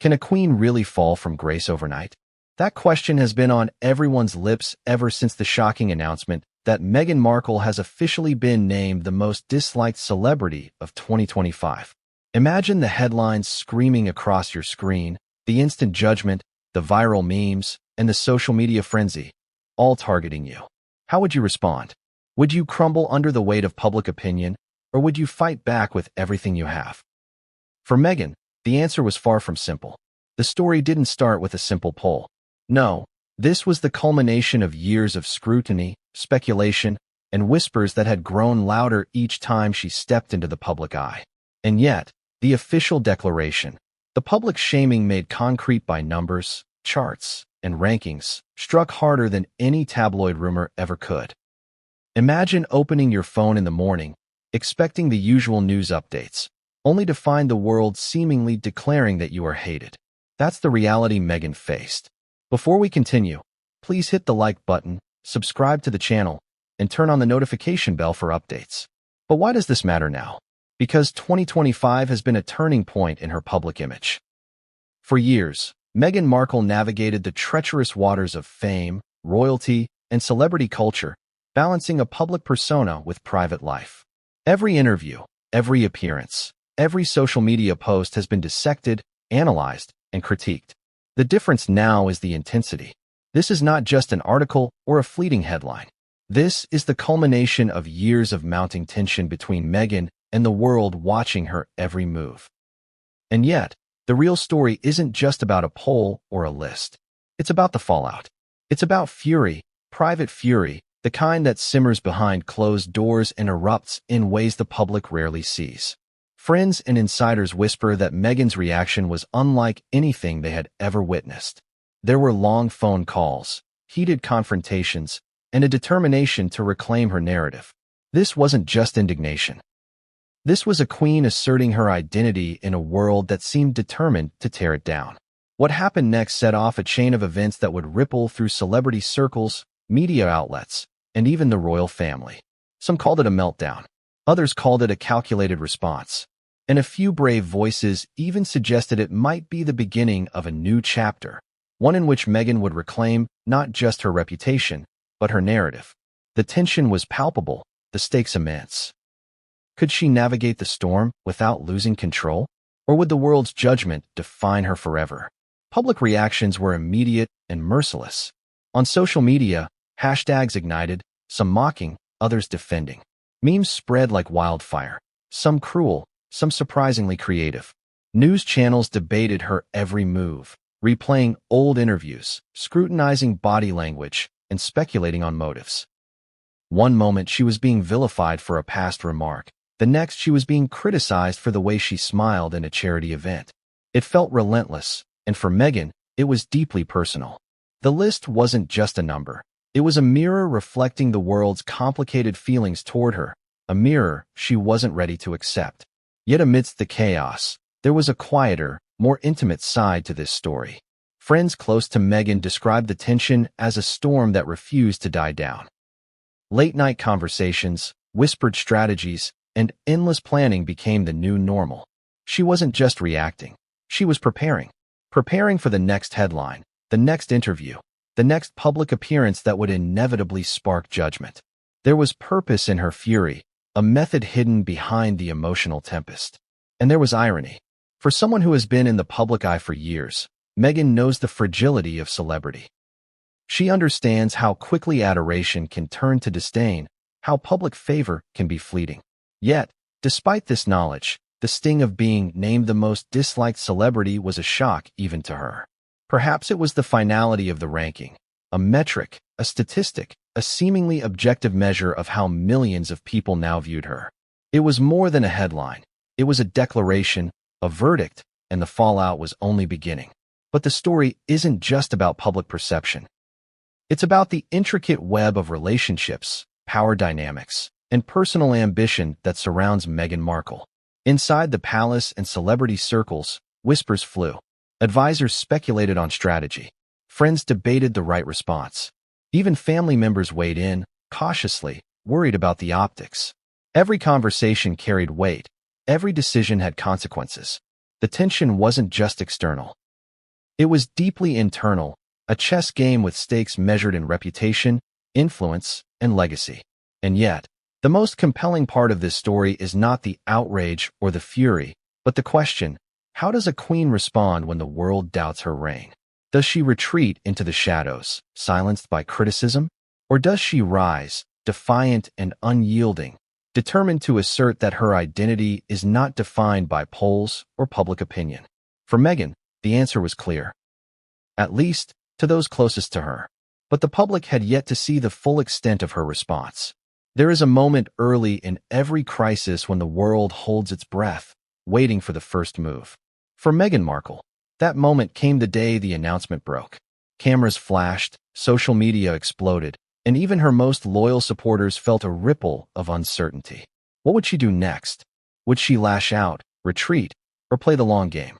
Can a queen really fall from grace overnight? That question has been on everyone's lips ever since the shocking announcement that Meghan Markle has officially been named the most disliked celebrity of 2025. Imagine the headlines screaming across your screen, the instant judgment, the viral memes, and the social media frenzy, all targeting you. How would you respond? Would you crumble under the weight of public opinion, or would you fight back with everything you have? For Meghan, the answer was far from simple. The story didn't start with a simple poll. No, this was the culmination of years of scrutiny, speculation, and whispers that had grown louder each time she stepped into the public eye. And yet, the official declaration, the public shaming made concrete by numbers, charts, and rankings, struck harder than any tabloid rumor ever could. Imagine opening your phone in the morning, expecting the usual news updates, only to find the world seemingly declaring that you are hated. That's the reality Meghan faced. Before we continue, please hit the like button, subscribe to the channel, and turn on the notification bell for updates. But why does this matter now? Because 2025 has been a turning point in her public image. For years, Meghan Markle navigated the treacherous waters of fame, royalty, and celebrity culture, balancing a public persona with private life. Every interview, every appearance, every social media post has been dissected, analyzed, and critiqued. The difference now is the intensity. This is not just an article or a fleeting headline. This is the culmination of years of mounting tension between Meghan and the world watching her every move. And yet, the real story isn't just about a poll or a list. It's about the fallout. It's about fury, private fury, the kind that simmers behind closed doors and erupts in ways the public rarely sees. Friends and insiders whisper that Meghan's reaction was unlike anything they had ever witnessed. There were long phone calls, heated confrontations, and a determination to reclaim her narrative. This wasn't just indignation. This was a queen asserting her identity in a world that seemed determined to tear it down. What happened next set off a chain of events that would ripple through celebrity circles, media outlets, and even the royal family. Some called it a meltdown. Others called it a calculated response. And a few brave voices even suggested it might be the beginning of a new chapter, one in which Meghan would reclaim not just her reputation, but her narrative. The tension was palpable, the stakes immense. Could she navigate the storm without losing control? Or would the world's judgment define her forever? Public reactions were immediate and merciless. On social media, hashtags ignited, some mocking, others defending. Memes spread like wildfire, some cruel, some surprisingly creative. News channels debated her every move, replaying old interviews, scrutinizing body language, and speculating on motives. One moment she was being vilified for a past remark. The next she was being criticized for the way she smiled in a charity event. It felt relentless, and for Meghan, it was deeply personal. The list wasn't just a number. It was a mirror reflecting the world's complicated feelings toward her, a mirror she wasn't ready to accept. Yet amidst the chaos, there was a quieter, more intimate side to this story. Friends close to Meghan described the tension as a storm that refused to die down. Late-night conversations, whispered strategies, and endless planning became the new normal. She wasn't just reacting. She was preparing. Preparing for the next headline, the next interview, the next public appearance that would inevitably spark judgment. There was purpose in her fury, a method hidden behind the emotional tempest. And there was irony. For someone who has been in the public eye for years, Meghan knows the fragility of celebrity. She understands how quickly adoration can turn to disdain, how public favor can be fleeting. Yet, despite this knowledge, the sting of being named the most disliked celebrity was a shock even to her. Perhaps it was the finality of the ranking, a metric, a statistic, a seemingly objective measure of how millions of people now viewed her. It was more than a headline. It was a declaration, a verdict, and the fallout was only beginning. But the story isn't just about public perception. It's about the intricate web of relationships, power dynamics, and personal ambition that surrounds Meghan Markle. Inside the palace and celebrity circles, whispers flew. Advisors speculated on strategy. Friends debated the right response. Even family members weighed in, cautiously, worried about the optics. Every conversation carried weight. Every decision had consequences. The tension wasn't just external. It was deeply internal, a chess game with stakes measured in reputation, influence, and legacy. And yet, the most compelling part of this story is not the outrage or the fury, but the question: how does a queen respond when the world doubts her reign? Does she retreat into the shadows, silenced by criticism? Or does she rise, defiant and unyielding, determined to assert that her identity is not defined by polls or public opinion? For Meghan, the answer was clear, at least to those closest to her. But the public had yet to see the full extent of her response. There is a moment early in every crisis when the world holds its breath, waiting for the first move. For Meghan Markle, that moment came the day the announcement broke. Cameras flashed, social media exploded, and even her most loyal supporters felt a ripple of uncertainty. What would she do next? Would she lash out, retreat, or play the long game?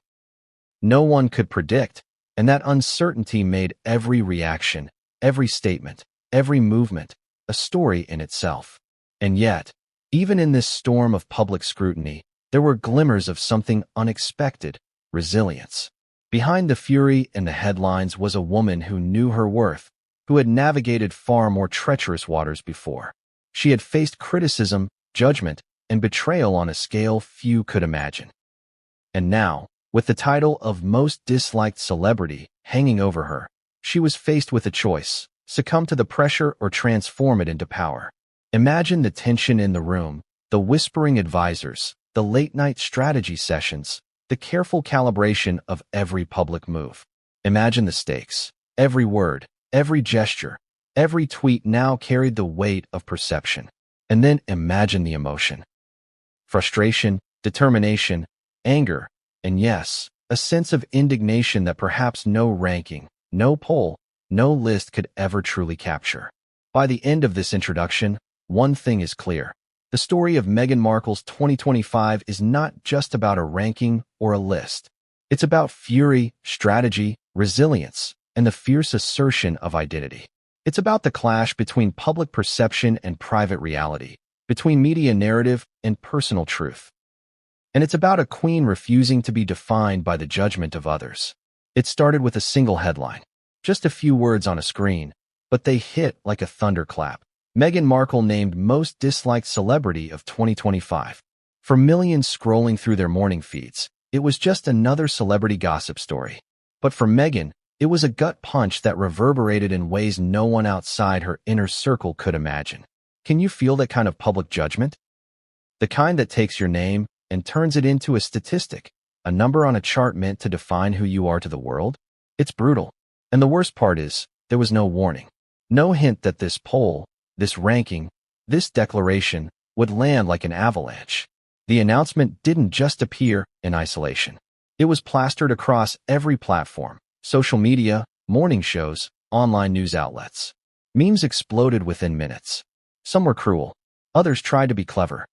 No one could predict, and that uncertainty made every reaction, every statement, every movement, a story in itself. And yet, even in this storm of public scrutiny, there were glimmers of something unexpected: resilience. Behind the fury and the headlines was a woman who knew her worth, who had navigated far more treacherous waters before. She had faced criticism, judgment, and betrayal on a scale few could imagine. And now, with the title of Most Disliked Celebrity hanging over her, she was faced with a choice: succumb to the pressure or transform it into power. Imagine the tension in the room, the whispering advisors, the late-night strategy sessions, the careful calibration of every public move. Imagine the stakes. Every word, every gesture, every tweet now carried the weight of perception. And then imagine the emotion: frustration, determination, anger, and yes, a sense of indignation that perhaps no ranking, no poll, no list could ever truly capture. By the end of this introduction, one thing is clear. The story of Meghan Markle's 2025 is not just about a ranking or a list. It's about fury, strategy, resilience, and the fierce assertion of identity. It's about the clash between public perception and private reality, between media narrative and personal truth. And it's about a queen refusing to be defined by the judgment of others. It started with a single headline, just a few words on a screen, but they hit like a thunderclap. Meghan Markle named Most Disliked Celebrity of 2025. For millions scrolling through their morning feeds, it was just another celebrity gossip story. But for Meghan, it was a gut punch that reverberated in ways no one outside her inner circle could imagine. Can you feel that kind of public judgment? The kind that takes your name and turns it into a statistic, a number on a chart meant to define who you are to the world? It's brutal. And the worst part is, there was no warning. No hint that this poll, this ranking, this declaration would land like an avalanche. The announcement didn't just appear in isolation. It was plastered across every platform: social media, morning shows, online news outlets. Memes exploded within minutes. Some were cruel. Others tried to be clever.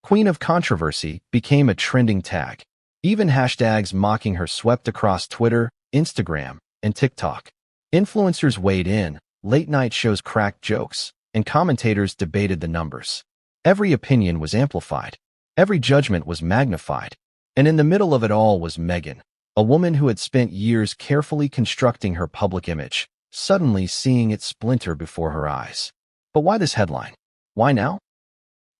Queen of Controversy became a trending tag. Even hashtags mocking her swept across Twitter, Instagram, and TikTok. Influencers weighed in, late-night shows cracked jokes, and commentators debated the numbers. Every opinion was amplified. Every judgment was magnified. And in the middle of it all was Meghan, a woman who had spent years carefully constructing her public image, suddenly seeing it splinter before her eyes. But why this headline? Why now?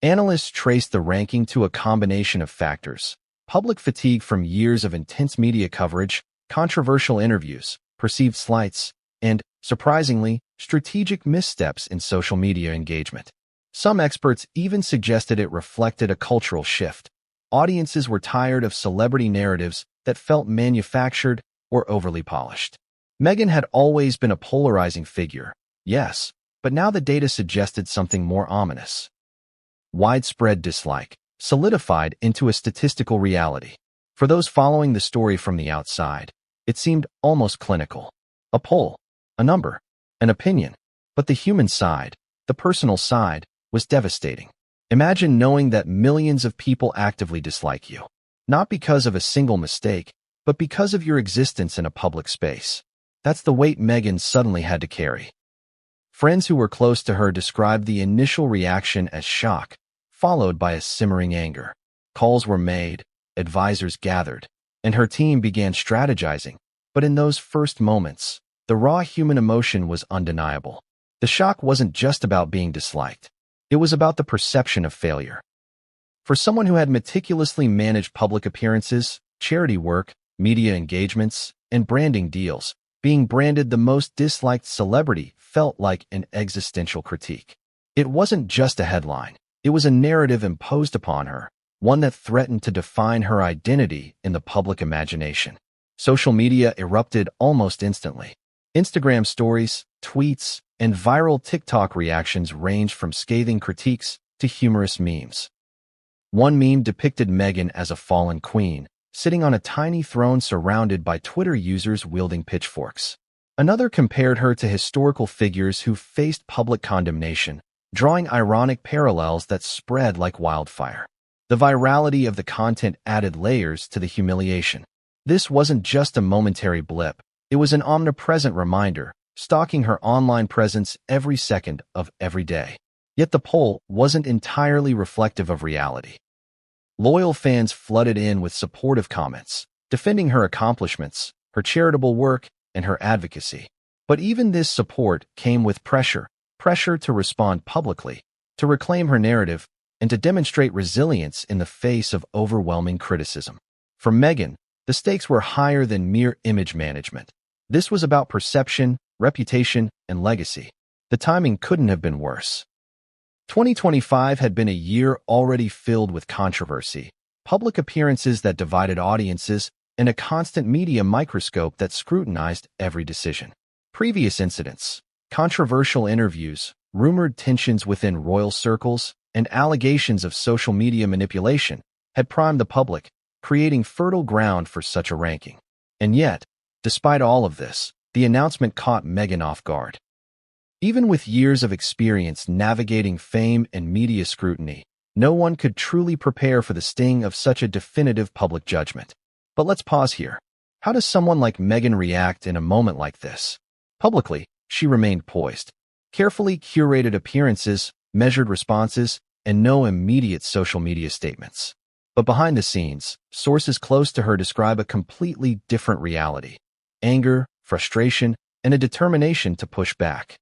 Analysts traced the ranking to a combination of factors: public fatigue from years of intense media coverage, controversial interviews, perceived slights, and, surprisingly, strategic missteps in social media engagement. Some experts even suggested it reflected a cultural shift. Audiences were tired of celebrity narratives that felt manufactured or overly polished. Meghan had always been a polarizing figure, yes, but now the data suggested something more ominous. Widespread dislike, solidified into a statistical reality. For those following the story from the outside, it seemed almost clinical. A poll, a number, an opinion. But the human side, the personal side, was devastating. Imagine knowing that millions of people actively dislike you, not because of a single mistake, but because of your existence in a public space. That's the weight Meghan suddenly had to carry. Friends who were close to her described the initial reaction as shock, followed by a simmering anger. Calls were made, advisors gathered, and her team began strategizing. But in those first moments, the raw human emotion was undeniable. The shock wasn't just about being disliked. It was about the perception of failure. For someone who had meticulously managed public appearances, charity work, media engagements, and branding deals, being branded the most disliked celebrity felt like an existential critique. It wasn't just a headline. It was a narrative imposed upon her, one that threatened to define her identity in the public imagination. Social media erupted almost instantly. Instagram stories, tweets, and viral TikTok reactions ranged from scathing critiques to humorous memes. One meme depicted Meghan as a fallen queen, sitting on a tiny throne surrounded by Twitter users wielding pitchforks. Another compared her to historical figures who faced public condemnation, drawing ironic parallels that spread like wildfire. The virality of the content added layers to the humiliation. This wasn't just a momentary blip. It was an omnipresent reminder, stalking her online presence every second of every day. Yet the poll wasn't entirely reflective of reality. Loyal fans flooded in with supportive comments, defending her accomplishments, her charitable work, and her advocacy. But even this support came with pressure to respond publicly, to reclaim her narrative, and to demonstrate resilience in the face of overwhelming criticism. For Meghan, the stakes were higher than mere image management. This was about perception, reputation, and legacy. The timing couldn't have been worse. 2025 had been a year already filled with controversy, public appearances that divided audiences, and a constant media microscope that scrutinized every decision. Previous incidents, controversial interviews, rumored tensions within royal circles, and allegations of social media manipulation had primed the public, creating fertile ground for such a ranking. And yet, despite all of this, the announcement caught Meghan off guard. Even with years of experience navigating fame and media scrutiny, no one could truly prepare for the sting of such a definitive public judgment. But let's pause here. How does someone like Meghan react in a moment like this? Publicly, she remained poised. Carefully curated appearances, measured responses, and no immediate social media statements. But behind the scenes, sources close to her describe a completely different reality. Anger, frustration, and a determination to push back.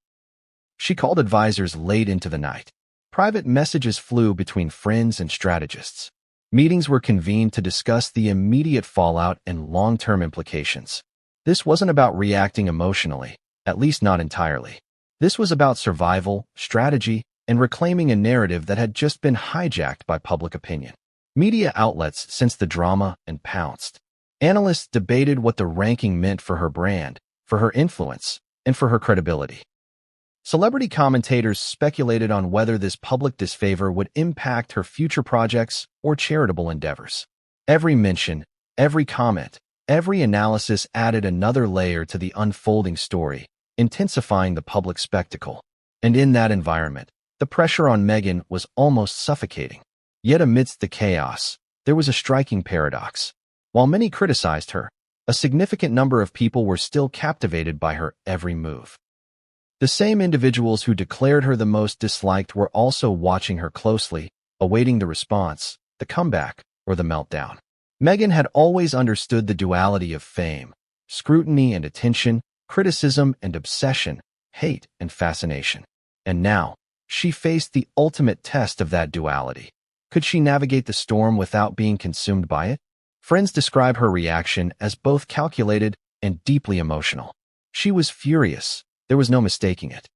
She called advisors late into the night. Private messages flew between friends and strategists. Meetings were convened to discuss the immediate fallout and long-term implications. This wasn't about reacting emotionally, at least not entirely. This was about survival, strategy, and reclaiming a narrative that had just been hijacked by public opinion. Media outlets sensed the drama and pounced. Analysts debated what the ranking meant for her brand, for her influence, and for her credibility. Celebrity commentators speculated on whether this public disfavor would impact her future projects or charitable endeavors. Every mention, every comment, every analysis added another layer to the unfolding story, intensifying the public spectacle. And in that environment, the pressure on Meghan was almost suffocating. Yet amidst the chaos, there was a striking paradox. While many criticized her, a significant number of people were still captivated by her every move. The same individuals who declared her the most disliked were also watching her closely, awaiting the response, the comeback, or the meltdown. Meghan had always understood the duality of fame, scrutiny and attention, criticism and obsession, hate and fascination. And now, she faced the ultimate test of that duality. Could she navigate the storm without being consumed by it? Friends describe her reaction as both calculated and deeply emotional. She was furious. There was no mistaking it.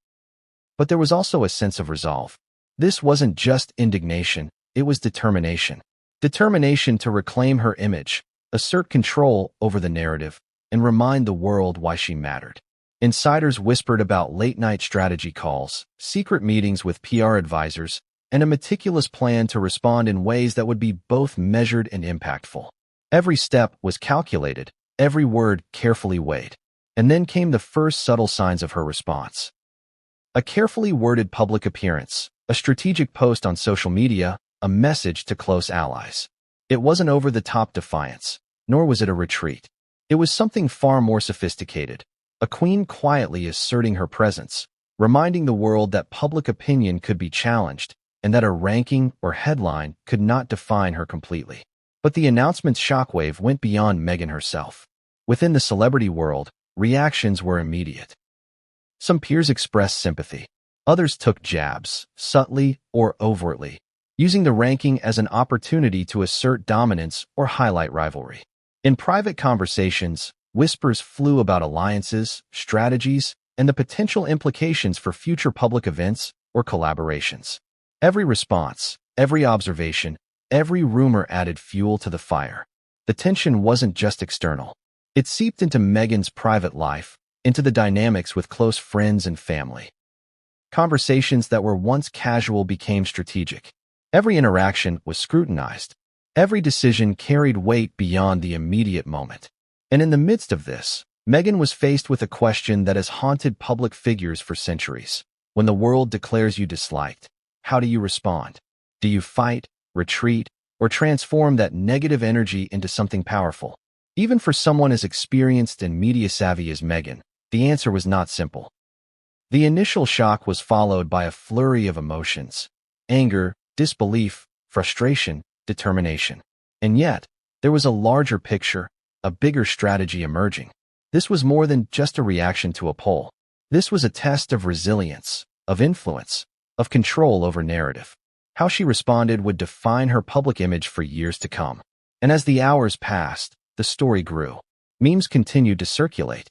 But there was also a sense of resolve. This wasn't just indignation, it was determination. Determination to reclaim her image, assert control over the narrative, and remind the world why she mattered. Insiders whispered about late-night strategy calls, secret meetings with PR advisors, and a meticulous plan to respond in ways that would be both measured and impactful. Every step was calculated, every word carefully weighed. And then came the first subtle signs of her response. A carefully worded public appearance, a strategic post on social media, a message to close allies. It wasn't over-the-top defiance, nor was it a retreat. It was something far more sophisticated. A queen quietly asserting her presence, reminding the world that public opinion could be challenged, and that a ranking or headline could not define her completely. But the announcement's shockwave went beyond Meghan herself. Within the celebrity world, reactions were immediate. Some peers expressed sympathy. Others took jabs, subtly or overtly, using the ranking as an opportunity to assert dominance or highlight rivalry. In private conversations, whispers flew about alliances, strategies, and the potential implications for future public events or collaborations. Every response, every observation, every rumor added fuel to the fire. The tension wasn't just external. It seeped into Meghan's private life, into the dynamics with close friends and family. Conversations that were once casual became strategic. Every interaction was scrutinized. Every decision carried weight beyond the immediate moment. And in the midst of this, Meghan was faced with a question that has haunted public figures for centuries. When the world declares you disliked, how do you respond? Do you fight, retreat, or transform that negative energy into something powerful? Even for someone as experienced and media-savvy as Meghan, the answer was not simple. The initial shock was followed by a flurry of emotions: anger, disbelief, frustration, determination. And yet, there was a larger picture, a bigger strategy emerging. This was more than just a reaction to a poll. This was a test of resilience, of influence, of control over narrative. How she responded would define her public image for years to come. And as the hours passed, the story grew. Memes continued to circulate.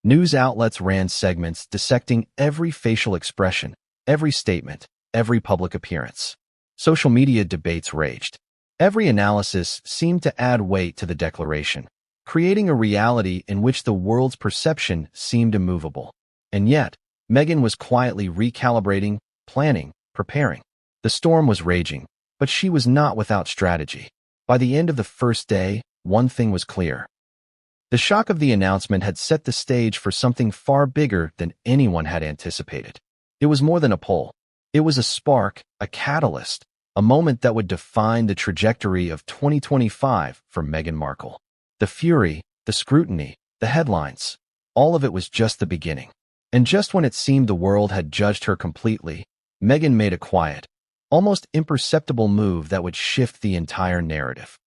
News outlets ran segments dissecting every facial expression, every statement, every public appearance. Social media debates raged. Every analysis seemed to add weight to the declaration, creating a reality in which the world's perception seemed immovable. And yet, Meghan was quietly recalibrating, planning, preparing. The storm was raging, but she was not without strategy. By the end of the first day, one thing was clear. The shock of the announcement had set the stage for something far bigger than anyone had anticipated. It was more than a poll. It was a spark, a catalyst, a moment that would define the trajectory of 2025 for Meghan Markle. The fury, the scrutiny, the headlines, all of it was just the beginning. And just when it seemed the world had judged her completely, Meghan made a quiet, almost imperceptible move that would shift the entire narrative.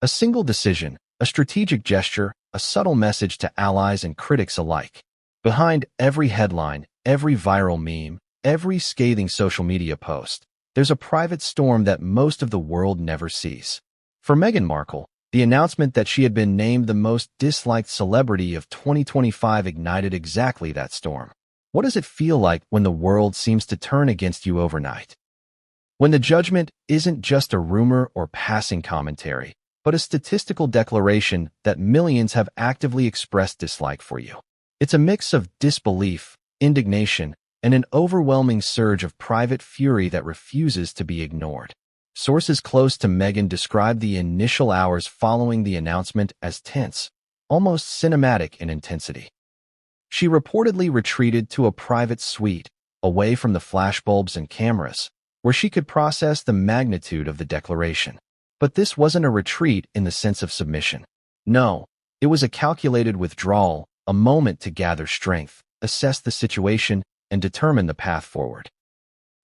A single decision, a strategic gesture, a subtle message to allies and critics alike. Behind every headline, every viral meme, every scathing social media post, there's a private storm that most of the world never sees. For Meghan Markle, the announcement that she had been named the most disliked celebrity of 2025 ignited exactly that storm. What does it feel like when the world seems to turn against you overnight? When the judgment isn't just a rumor or passing commentary, but a statistical declaration that millions have actively expressed dislike for you. It's a mix of disbelief, indignation, and an overwhelming surge of private fury that refuses to be ignored. Sources close to Meghan described the initial hours following the announcement as tense, almost cinematic in intensity. She reportedly retreated to a private suite, away from the flashbulbs and cameras, where she could process the magnitude of the declaration. But this wasn't a retreat in the sense of submission. No, it was a calculated withdrawal, a moment to gather strength, assess the situation, and determine the path forward.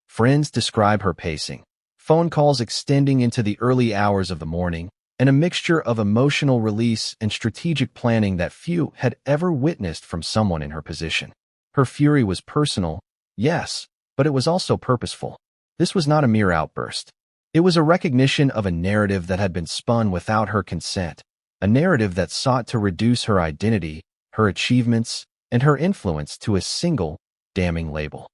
Friends describe her pacing, phone calls extending into the early hours of the morning, and a mixture of emotional release and strategic planning that few had ever witnessed from someone in her position. Her fury was personal, yes, but it was also purposeful. This was not a mere outburst. It was a recognition of a narrative that had been spun without her consent, a narrative that sought to reduce her identity, her achievements, and her influence to a single, damning label.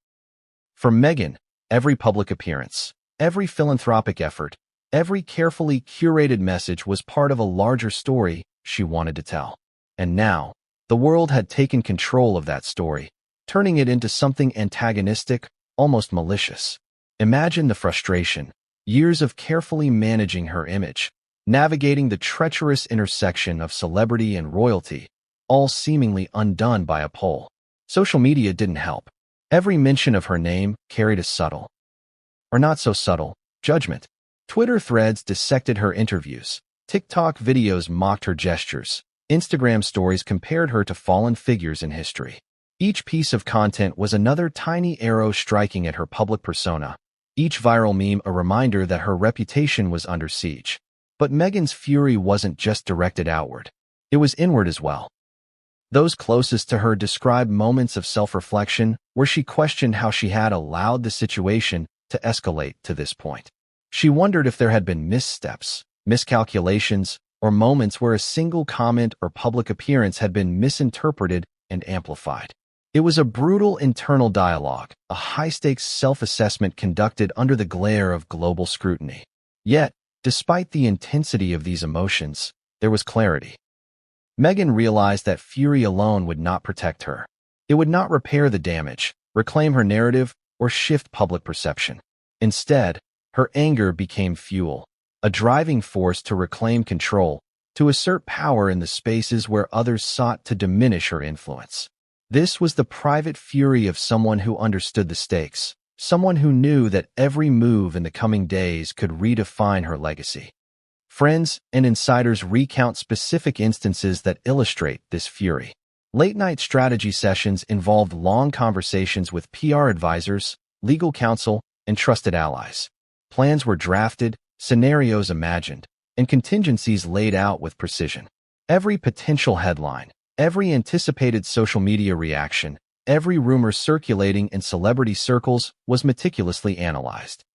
For Meghan, every public appearance, every philanthropic effort, every carefully curated message was part of a larger story she wanted to tell. And now, the world had taken control of that story, turning it into something antagonistic, almost malicious. Imagine the frustration. Years of carefully managing her image, navigating the treacherous intersection of celebrity and royalty, all seemingly undone by a poll. Social media didn't help. Every mention of her name carried a subtle, or not so subtle, judgment. Twitter threads dissected her interviews. TikTok videos mocked her gestures. Instagram stories compared her to fallen figures in history. Each piece of content was another tiny arrow striking at her public persona. Each viral meme a reminder that her reputation was under siege. But Meghan's fury wasn't just directed outward. it was inward as well. Those closest to her described moments of self-reflection where she questioned how she had allowed the situation to escalate to this point. She wondered if there had been missteps, miscalculations, or moments where a single comment or public appearance had been misinterpreted and amplified. It was a brutal internal dialogue, a high-stakes self-assessment conducted under the glare of global scrutiny. Yet, despite the intensity of these emotions, there was clarity. Meghan realized that fury alone would not protect her. It would not repair the damage, reclaim her narrative, or shift public perception. Instead, her anger became fuel, a driving force to reclaim control, to assert power in the spaces where others sought to diminish her influence. This was the private fury of someone who understood the stakes, someone who knew that every move in the coming days could redefine her legacy. Friends and insiders recount specific instances that illustrate this fury. Late-night strategy sessions involved long conversations with PR advisors, legal counsel, and trusted allies. Plans were drafted, scenarios imagined, and contingencies laid out with precision. Every potential headline, every anticipated social media reaction, every rumor circulating in celebrity circles was meticulously analyzed.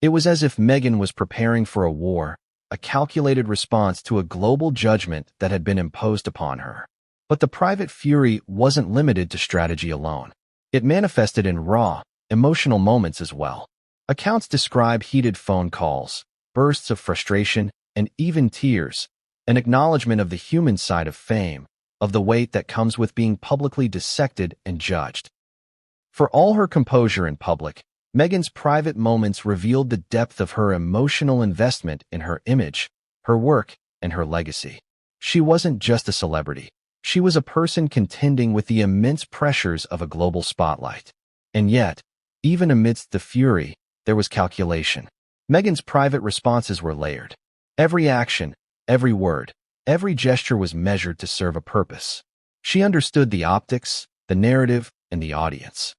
It was as if Meghan was preparing for a war, a calculated response to a global judgment that had been imposed upon her. But the private fury wasn't limited to strategy alone. It manifested in raw, emotional moments as well. Accounts describe heated phone calls, bursts of frustration, and even tears, an acknowledgement of the human side of fame, of the weight that comes with being publicly dissected and judged. For all her composure in public, Meghan's private moments revealed the depth of her emotional investment in her image, her work, and her legacy. She wasn't just a celebrity. She was a person contending with the immense pressures of a global spotlight. And yet, even amidst the fury, there was calculation. Meghan's private responses were layered. Every action, every word, every gesture was measured to serve a purpose. She understood the optics, the narrative, and the audience.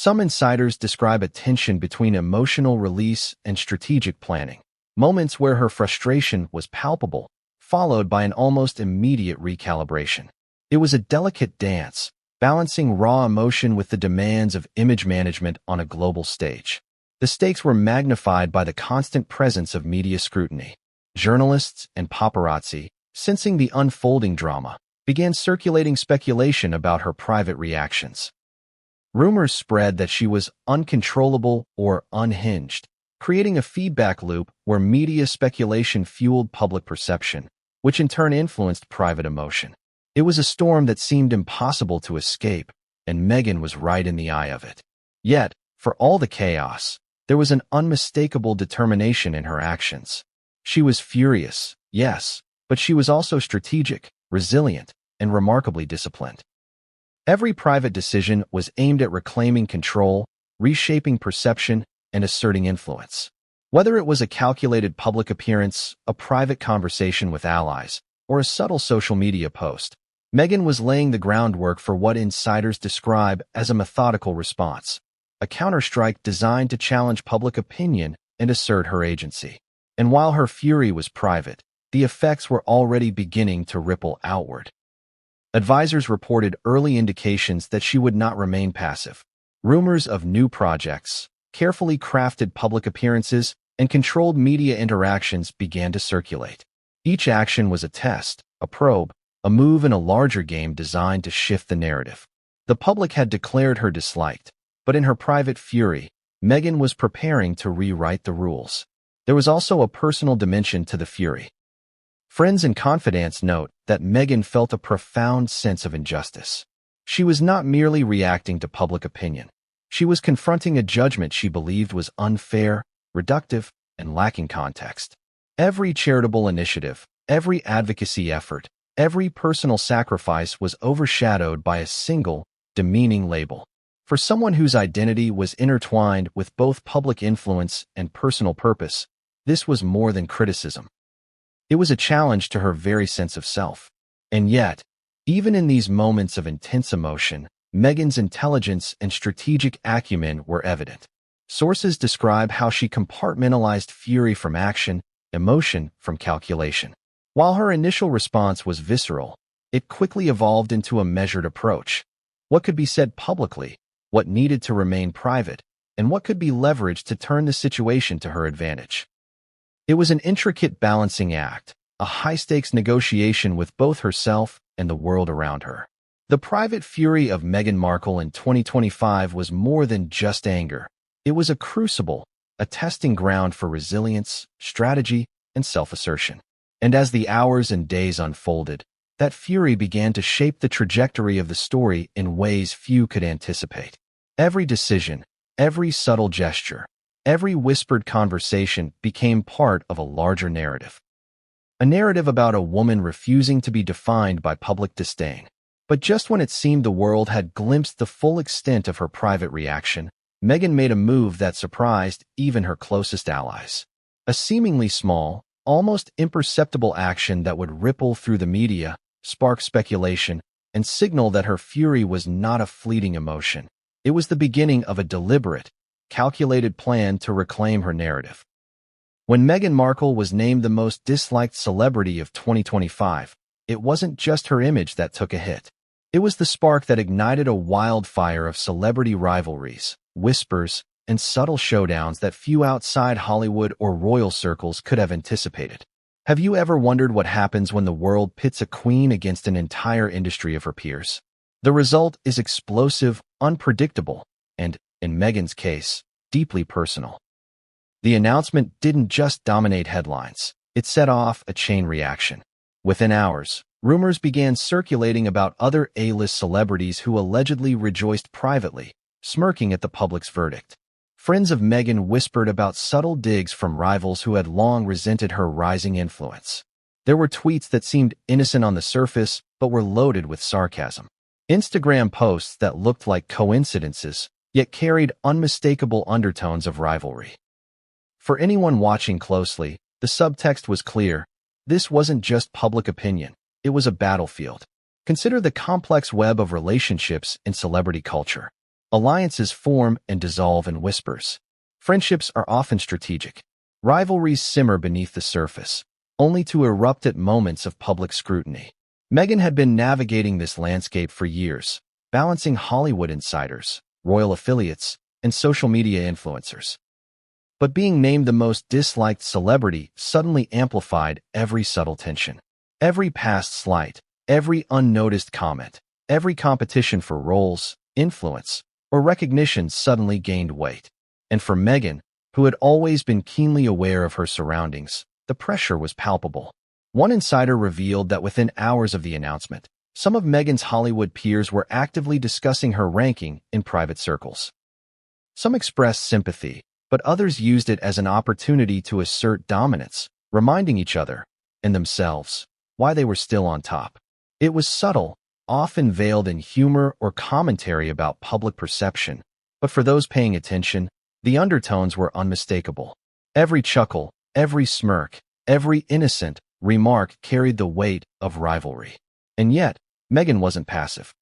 Some insiders describe a tension between emotional release and strategic planning, moments where her frustration was palpable, followed by an almost immediate recalibration. It was a delicate dance, balancing raw emotion with the demands of image management on a global stage. The stakes were magnified by the constant presence of media scrutiny. Journalists and paparazzi, sensing the unfolding drama, began circulating speculation about her private reactions. Rumors spread that she was uncontrollable or unhinged, creating a feedback loop where media speculation fueled public perception, which in turn influenced private emotion. It was a storm that seemed impossible to escape, and Meghan was right in the eye of it. Yet, for all the chaos, there was an unmistakable determination in her actions. She was furious, yes, but she was also strategic, resilient, and remarkably disciplined. Every private decision was aimed at reclaiming control, reshaping perception, and asserting influence. Whether it was a calculated public appearance, a private conversation with allies, or a subtle social media post, Meghan was laying the groundwork for what insiders describe as a methodical response, a counterstrike designed to challenge public opinion and assert her agency. And while her fury was private, the effects were already beginning to ripple outward. Advisors reported early indications that she would not remain passive. Rumors of new projects, carefully crafted public appearances, and controlled media interactions began to circulate. Each action was a test, a probe, a move in a larger game designed to shift the narrative. The public had declared her disliked, but in her private fury, Meghan was preparing to rewrite the rules. There was also a personal dimension to the fury. Friends and confidants note that Meghan felt a profound sense of injustice. She was not merely reacting to public opinion. She was confronting a judgment she believed was unfair, reductive, and lacking context. Every charitable initiative, every advocacy effort, every personal sacrifice was overshadowed by a single, demeaning label. For someone whose identity was intertwined with both public influence and personal purpose, this was more than criticism. It was a challenge to her very sense of self. And yet, even in these moments of intense emotion, Meghan's intelligence and strategic acumen were evident. Sources describe how she compartmentalized fury from action, emotion from calculation. While her initial response was visceral, it quickly evolved into a measured approach. What could be said publicly, what needed to remain private, and what could be leveraged to turn the situation to her advantage. It was an intricate balancing act, a high-stakes negotiation with both herself and the world around her. The private fury of Meghan Markle in 2025 was more than just anger. It was a crucible, a testing ground for resilience, strategy, and self-assertion. And as the hours and days unfolded, that fury began to shape the trajectory of the story in ways few could anticipate. Every decision, every subtle gesture, every whispered conversation became part of a larger narrative. A narrative about a woman refusing to be defined by public disdain. But just when it seemed the world had glimpsed the full extent of her private reaction, Meghan made a move that surprised even her closest allies. A seemingly small, almost imperceptible action that would ripple through the media, spark speculation, and signal that her fury was not a fleeting emotion. It was the beginning of a deliberate, calculated plan to reclaim her narrative. When Meghan Markle was named the most disliked celebrity of 2025, it wasn't just her image that took a hit. It was the spark that ignited a wildfire of celebrity rivalries, whispers, and subtle showdowns that few outside Hollywood or royal circles could have anticipated. Have you ever wondered what happens when the world pits a queen against an entire industry of her peers? The result is explosive, unpredictable, and, in Meghan's case, deeply personal. The announcement didn't just dominate headlines, it set off a chain reaction. Within hours, rumors began circulating about other A-list celebrities who allegedly rejoiced privately, smirking at the public's verdict. Friends of Meghan whispered about subtle digs from rivals who had long resented her rising influence. There were tweets that seemed innocent on the surface, but were loaded with sarcasm. Instagram posts that looked like coincidences, yet carried unmistakable undertones of rivalry. For anyone watching closely, the subtext was clear. This wasn't just public opinion, it was a battlefield. Consider the complex web of relationships in celebrity culture. Alliances form and dissolve in whispers. Friendships are often strategic. Rivalries simmer beneath the surface, only to erupt at moments of public scrutiny. Meghan had been navigating this landscape for years, balancing Hollywood insiders, royal affiliates, and social media influencers. But being named the most disliked celebrity suddenly amplified every subtle tension. Every past slight, every unnoticed comment, every competition for roles, influence, or recognition suddenly gained weight. And for Meghan, who had always been keenly aware of her surroundings, the pressure was palpable. One insider revealed that within hours of the announcement, some of Meghan's Hollywood peers were actively discussing her ranking in private circles. Some expressed sympathy, but others used it as an opportunity to assert dominance, reminding each other, and themselves, why they were still on top. It was subtle, often veiled in humor or commentary about public perception, but for those paying attention, the undertones were unmistakable. Every chuckle, every smirk, every innocent remark carried the weight of rivalry. And yet, Meghan wasn't passive.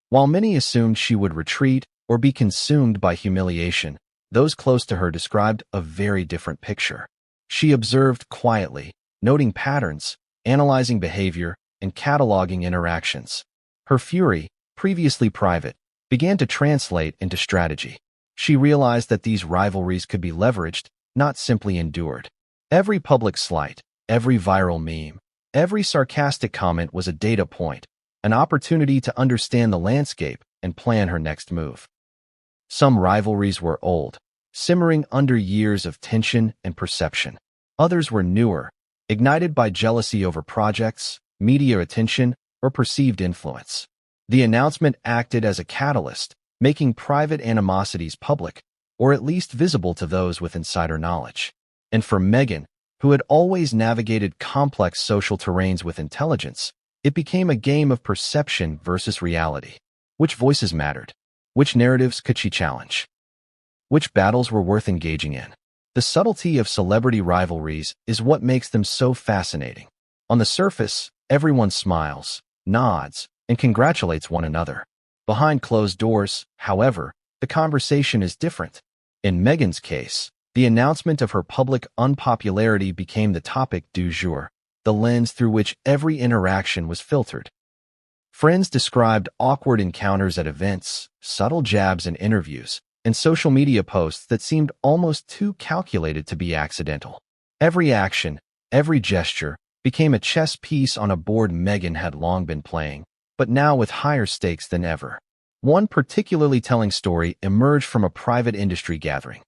While many assumed she would retreat or be consumed by humiliation, those close to her described a very different picture. She observed quietly, noting patterns, analyzing behavior, and cataloging interactions. Her fury, previously private, began to translate into strategy. She realized that these rivalries could be leveraged, not simply endured. Every public slight, every viral meme, every sarcastic comment was a data point, an opportunity to understand the landscape and plan her next move. Some rivalries were old, simmering under years of tension and perception. Others were newer, ignited by jealousy over projects, media attention, or perceived influence. The announcement acted as a catalyst, making private animosities public, or at least visible to those with insider knowledge. And for Meghan, who had always navigated complex social terrains with intelligence, it became a game of perception versus reality. Which voices mattered? Which narratives could she challenge? Which battles were worth engaging in? The subtlety of celebrity rivalries is what makes them so fascinating. On the surface, everyone smiles, nods, and congratulates one another. Behind closed doors, however, the conversation is different. In Meghan's case, the announcement of her public unpopularity became the topic du jour. the lens through which every interaction was filtered. Friends described awkward encounters at events, subtle jabs in interviews, and social media posts that seemed almost too calculated to be accidental. Every action, every gesture, became a chess piece on a board Meghan had long been playing, but now with higher stakes than ever. One particularly telling story emerged from a private industry gathering.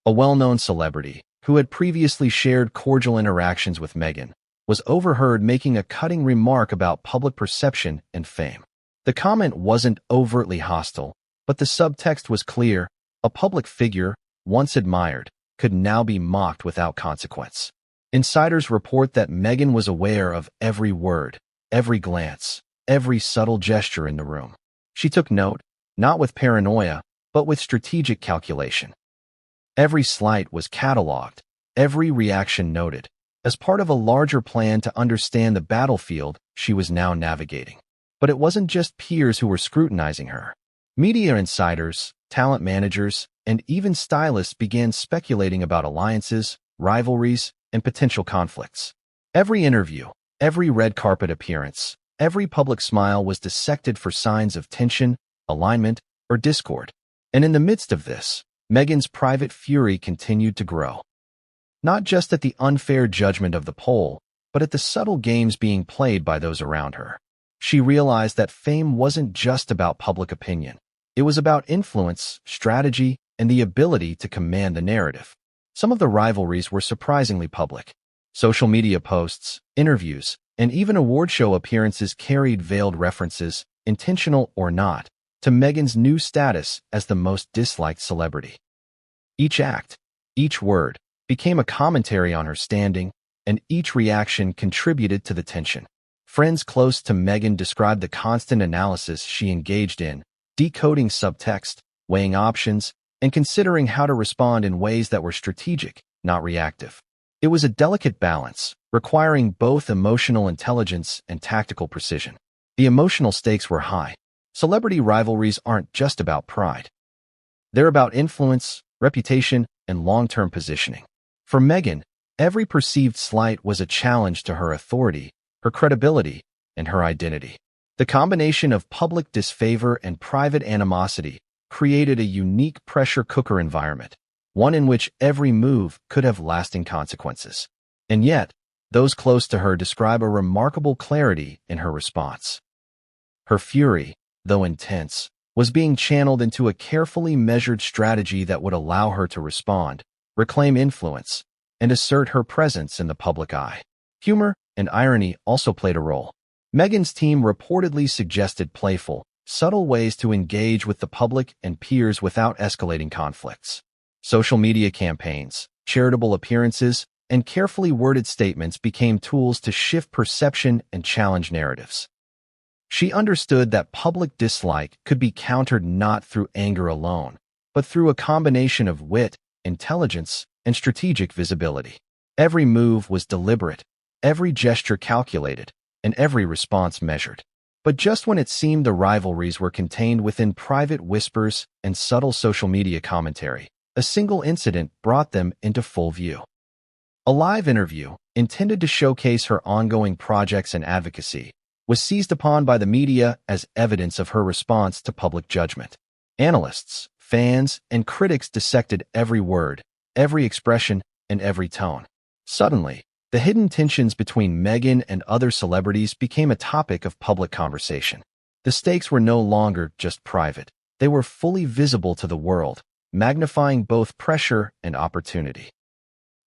A well-known celebrity, who had previously shared cordial interactions with Meghan, was overheard making a cutting remark about public perception and fame. The comment wasn't overtly hostile, but the subtext was clear: a public figure, once admired, could now be mocked without consequence. Insiders report that Meghan was aware of every word, every glance, every subtle gesture in the room. She took note, not with paranoia, but with strategic calculation. Every slight was catalogued, every reaction noted, as part of a larger plan to understand the battlefield she was now navigating. But it wasn't just peers who were scrutinizing her. Media insiders, talent managers, and even stylists began speculating about alliances, rivalries, and potential conflicts. Every interview, every red carpet appearance, every public smile was dissected for signs of tension, alignment, or discord. And in the midst of this, Meghan's private fury continued to grow. Not just at the unfair judgment of the poll, but at the subtle games being played by those around her. She realized that fame wasn't just about public opinion. It was about influence, strategy, and the ability to command the narrative. Some of the rivalries were surprisingly public. Social media posts, interviews, and even award show appearances carried veiled references, intentional or not, to Meghan's new status as the most disliked celebrity. Each act, each word, became a commentary on her standing, and each reaction contributed to the tension. Friends close to Meghan described the constant analysis she engaged in, decoding subtext, weighing options, and considering how to respond in ways that were strategic, not reactive. It was a delicate balance, requiring both emotional intelligence and tactical precision. The emotional stakes were high. Celebrity rivalries aren't just about pride. They're about influence, reputation, and long-term positioning. For Meghan, every perceived slight was a challenge to her authority, her credibility, and her identity. The combination of public disfavor and private animosity created a unique pressure cooker environment, one in which every move could have lasting consequences. And yet, those close to her describe a remarkable clarity in her response. Her fury, though intense, was being channeled into a carefully measured strategy that would allow her to respond, reclaim influence, and assert her presence in the public eye. Humor and irony also played a role. Meghan's team reportedly suggested playful, subtle ways to engage with the public and peers without escalating conflicts. Social media campaigns, charitable appearances, and carefully worded statements became tools to shift perception and challenge narratives. She understood that public dislike could be countered not through anger alone, but through a combination of wit, intelligence, and strategic visibility. Every move was deliberate, every gesture calculated, and every response measured. But just when it seemed the rivalries were contained within private whispers and subtle social media commentary, a single incident brought them into full view. A live interview, intended to showcase her ongoing projects and advocacy, was seized upon by the media as evidence of her response to public judgment. Analysts, fans, and critics dissected every word, every expression, and every tone. Suddenly, the hidden tensions between Meghan and other celebrities became a topic of public conversation. The stakes were no longer just private. They were fully visible to the world, magnifying both pressure and opportunity.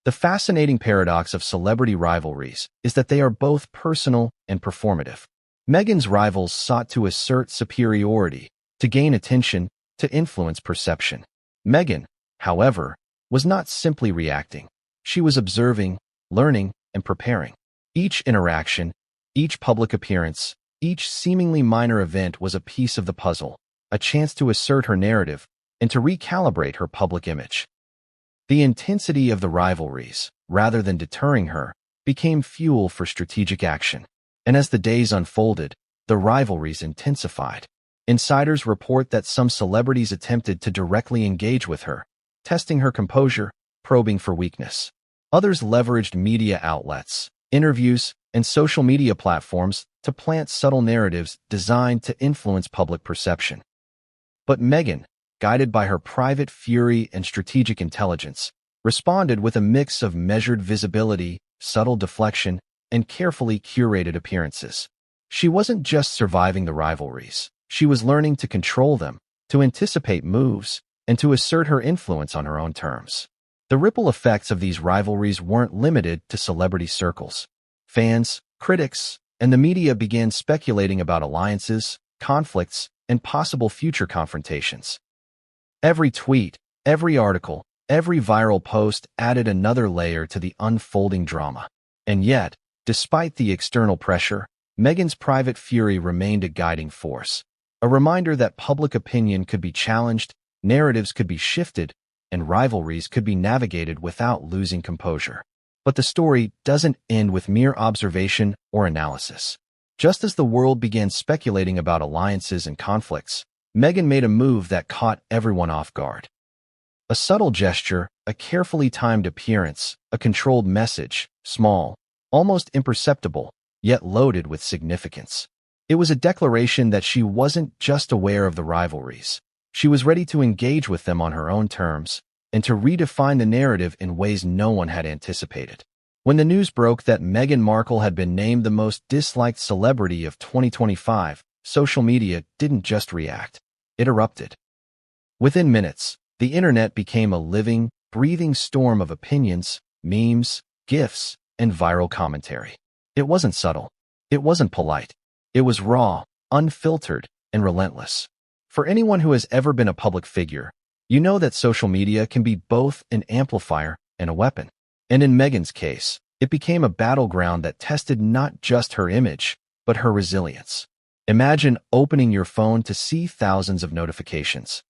The fascinating paradox of celebrity rivalries is that they are both personal and performative. Meghan's rivals sought to assert superiority, to gain attention, to influence perception. Meghan, however, was not simply reacting. She was observing, learning, and preparing. Each interaction, each public appearance, each seemingly minor event was a piece of the puzzle, a chance to assert her narrative and to recalibrate her public image. The intensity of the rivalries, rather than deterring her, became fuel for strategic action. And as the days unfolded, the rivalries intensified. Insiders report that some celebrities attempted to directly engage with her, testing her composure, probing for weakness. Others leveraged media outlets, interviews, and social media platforms to plant subtle narratives designed to influence public perception. But Meghan, guided by her private fury and strategic intelligence, responded with a mix of measured visibility, subtle deflection, and carefully curated appearances. She wasn't just surviving the rivalries. She was learning to control them, to anticipate moves, and to assert her influence on her own terms. The ripple effects of these rivalries weren't limited to celebrity circles. Fans, critics, and the media began speculating about alliances, conflicts, and possible future confrontations. Every tweet, every article, every viral post added another layer to the unfolding drama. And yet, despite the external pressure, Meghan's private fury remained a guiding force, a reminder that public opinion could be challenged, narratives could be shifted, and rivalries could be navigated without losing composure. But the story doesn't end with mere observation or analysis. Just as the world began speculating about alliances and conflicts, Meghan made a move that caught everyone off guard. A subtle gesture, a carefully timed appearance, a controlled message, small, almost imperceptible, yet loaded with significance. It was a declaration that she wasn't just aware of the rivalries. She was ready to engage with them on her own terms and to redefine the narrative in ways no one had anticipated. When the news broke that Meghan Markle had been named the most disliked celebrity of 2025, social media didn't just react. It erupted. Within minutes, the internet became a living, breathing storm of opinions, memes, GIFs, and viral commentary. It wasn't subtle. It wasn't polite. It was raw, unfiltered, and relentless. For anyone who has ever been a public figure, you know that social media can be both an amplifier and a weapon. And in Meghan's case, it became a battleground that tested not just her image, but her resilience. Imagine opening your phone to see thousands of notifications.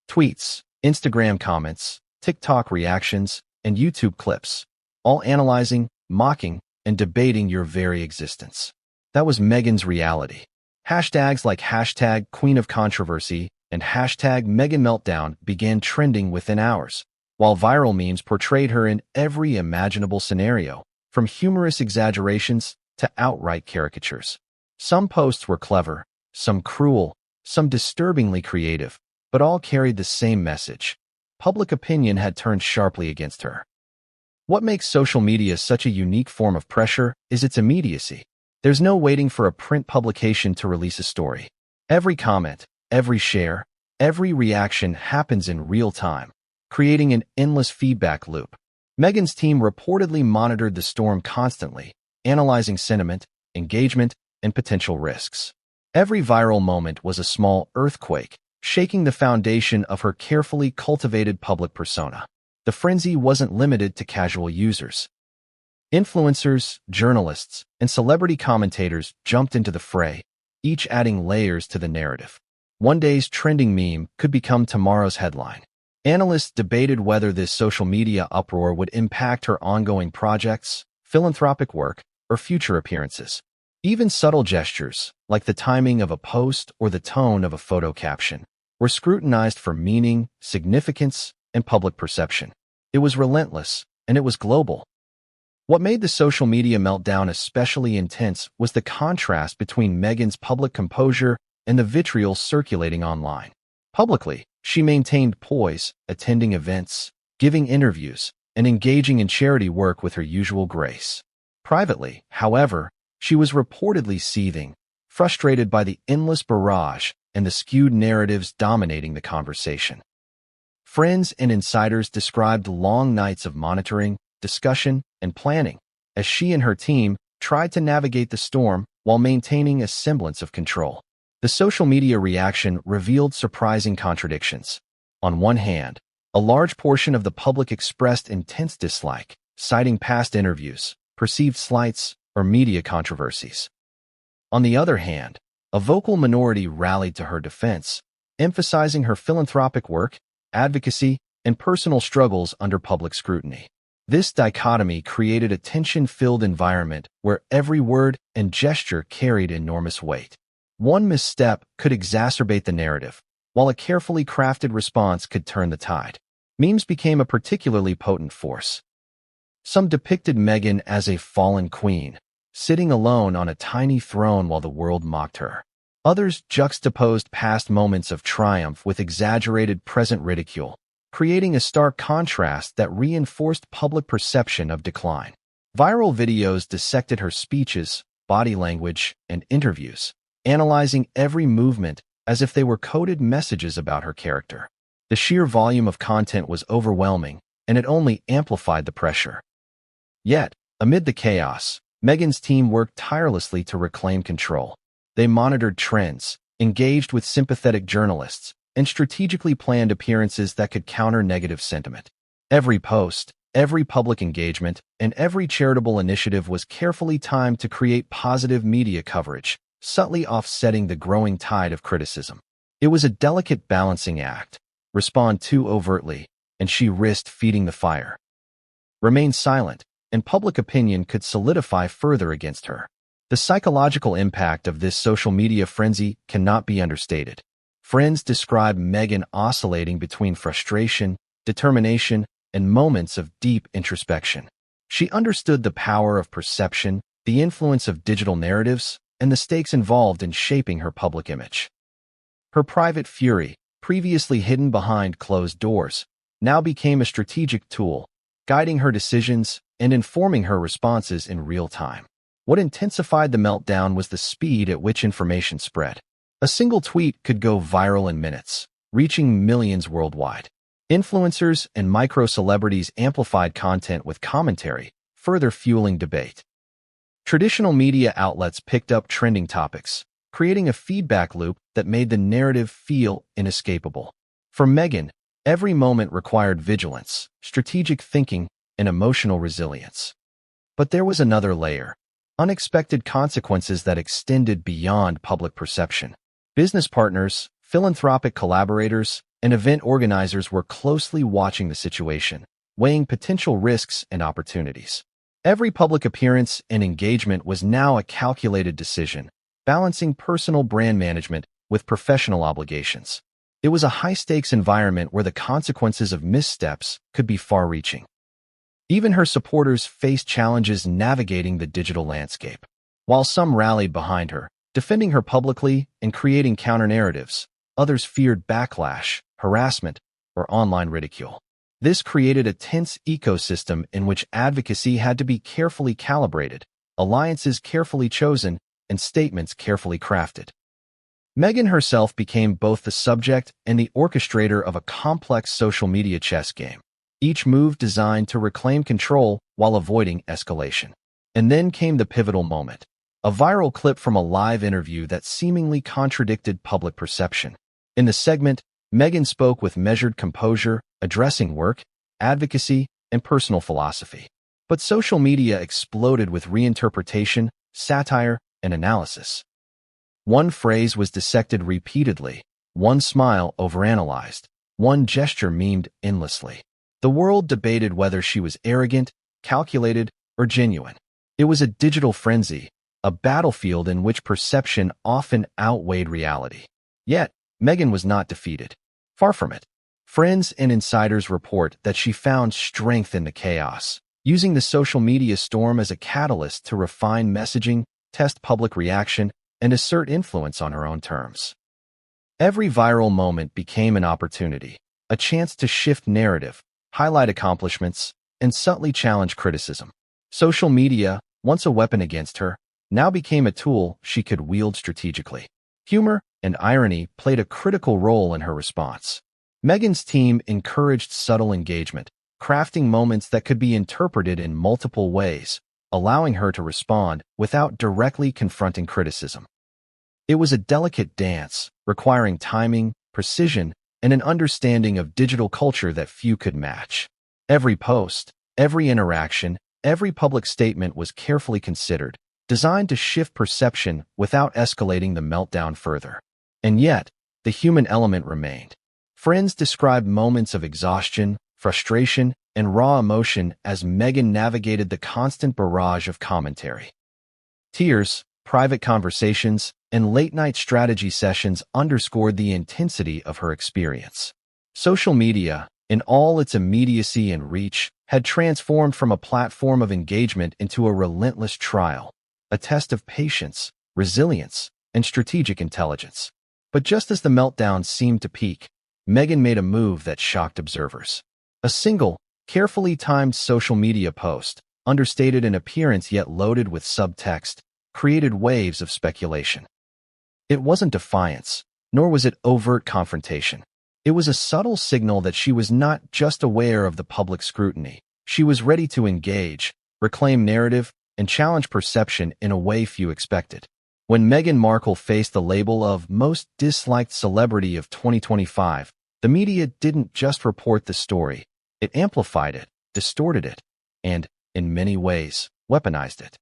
Tweets, Instagram comments, TikTok reactions, and YouTube clips, all analyzing, mocking, and debating your very existence. That was Meghan's reality. Hashtags like hashtag Queen of Controversy and hashtag Meghan Meltdown began trending within hours, while viral memes portrayed her in every imaginable scenario, from humorous exaggerations to outright caricatures. Some posts were clever, some cruel, some disturbingly creative, but all carried the same message. Public opinion had turned sharply against her. What makes social media such a unique form of pressure is its immediacy. There's no waiting for a print publication to release a story. Every comment, every share, every reaction happens in real time, creating an endless feedback loop. Meghan's team reportedly monitored the storm constantly, analyzing sentiment, engagement, and potential risks. Every viral moment was a small earthquake, shaking the foundation of her carefully cultivated public persona. The frenzy wasn't limited to casual users. Influencers, journalists, and celebrity commentators jumped into the fray, each adding layers to the narrative. One day's trending meme could become tomorrow's headline. Analysts debated whether this social media uproar would impact her ongoing projects, philanthropic work, or future appearances. Even subtle gestures, like the timing of a post or the tone of a photo caption, were scrutinized for meaning, significance, and public perception. It was relentless, and it was global. What made the social media meltdown especially intense was the contrast between Meghan's public composure and the vitriol circulating online. Publicly, she maintained poise, attending events, giving interviews, and engaging in charity work with her usual grace. Privately, however, she was reportedly seething, frustrated by the endless barrage and the skewed narratives dominating the conversation. Friends and insiders described long nights of monitoring, discussion, and planning as she and her team tried to navigate the storm while maintaining a semblance of control. The social media reaction revealed surprising contradictions. On one hand, a large portion of the public expressed intense dislike, citing past interviews, perceived slights, or media controversies. On the other hand, a vocal minority rallied to her defense, emphasizing her philanthropic work, advocacy, and personal struggles under public scrutiny. This dichotomy created a tension-filled environment where every word and gesture carried enormous weight. One misstep could exacerbate the narrative, while a carefully crafted response could turn the tide. Memes became a particularly potent force. Some depicted Meghan as a fallen queen, sitting alone on a tiny throne while the world mocked her. Others juxtaposed past moments of triumph with exaggerated present ridicule, creating a stark contrast that reinforced public perception of decline. Viral videos dissected her speeches, body language, and interviews, analyzing every movement as if they were coded messages about her character. The sheer volume of content was overwhelming, and it only amplified the pressure. Yet, amid the chaos, Meghan's team worked tirelessly to reclaim control. They monitored trends, engaged with sympathetic journalists, and strategically planned appearances that could counter negative sentiment. Every post, every public engagement, and every charitable initiative was carefully timed to create positive media coverage, subtly offsetting the growing tide of criticism. It was a delicate balancing act. Respond too overtly, and she risked feeding the fire. Remain silent, and public opinion could solidify further against her. The psychological impact of this social media frenzy cannot be understated. Friends describe Meghan oscillating between frustration, determination, and moments of deep introspection. She understood the power of perception, the influence of digital narratives, and the stakes involved in shaping her public image. Her private fury, previously hidden behind closed doors, now became a strategic tool, guiding her decisions and informing her responses in real time. What intensified the meltdown was the speed at which information spread. A single tweet could go viral in minutes, reaching millions worldwide. Influencers and micro-celebrities amplified content with commentary, further fueling debate. Traditional media outlets picked up trending topics, creating a feedback loop that made the narrative feel inescapable. For Meghan, every moment required vigilance, strategic thinking, and emotional resilience. But there was another layer. Unexpected consequences that extended beyond public perception. Business partners, philanthropic collaborators, and event organizers were closely watching the situation, weighing potential risks and opportunities. Every public appearance and engagement was now a calculated decision, balancing personal brand management with professional obligations. It was a high-stakes environment where the consequences of missteps could be far-reaching. Even her supporters faced challenges navigating the digital landscape. While some rallied behind her, defending her publicly and creating counter-narratives, others feared backlash, harassment, or online ridicule. This created a tense ecosystem in which advocacy had to be carefully calibrated, alliances carefully chosen, and statements carefully crafted. Meghan herself became both the subject and the orchestrator of a complex social media chess game, each move designed to reclaim control while avoiding escalation. And then came the pivotal moment, a viral clip from a live interview that seemingly contradicted public perception. In the segment, Meghan spoke with measured composure, addressing work, advocacy, and personal philosophy. But social media exploded with reinterpretation, satire, and analysis. One phrase was dissected repeatedly, one smile overanalyzed, one gesture memed endlessly. The world debated whether she was arrogant, calculated, or genuine. It was a digital frenzy, a battlefield in which perception often outweighed reality. Yet, Meghan was not defeated. Far from it. Friends and insiders report that she found strength in the chaos, using the social media storm as a catalyst to refine messaging, test public reaction, and assert influence on her own terms. Every viral moment became an opportunity, a chance to shift narrative, highlight accomplishments, and subtly challenge criticism. Social media, once a weapon against her, now became a tool she could wield strategically. Humor and irony played a critical role in her response. Meghan's team encouraged subtle engagement, crafting moments that could be interpreted in multiple ways, allowing her to respond without directly confronting criticism. It was a delicate dance, requiring timing, precision, and an understanding of digital culture that few could match. Every post, every interaction, every public statement was carefully considered, designed to shift perception without escalating the meltdown further. And yet, the human element remained. Friends described moments of exhaustion, frustration, and raw emotion as Meghan navigated the constant barrage of commentary. Tears, private conversations, and late-night strategy sessions underscored the intensity of her experience. Social media, in all its immediacy and reach, had transformed from a platform of engagement into a relentless trial, a test of patience, resilience, and strategic intelligence. But just as the meltdown seemed to peak, Meghan made a move that shocked observers. A single, carefully timed social media post, understated in appearance yet loaded with subtext, created waves of speculation. It wasn't defiance, nor was it overt confrontation. It was a subtle signal that she was not just aware of the public scrutiny. She was ready to engage, reclaim narrative, and challenge perception in a way few expected. When Meghan Markle faced the label of Most Disliked Celebrity of 2025, the media didn't just report the story. It amplified it, distorted it, and, in many ways, weaponized it.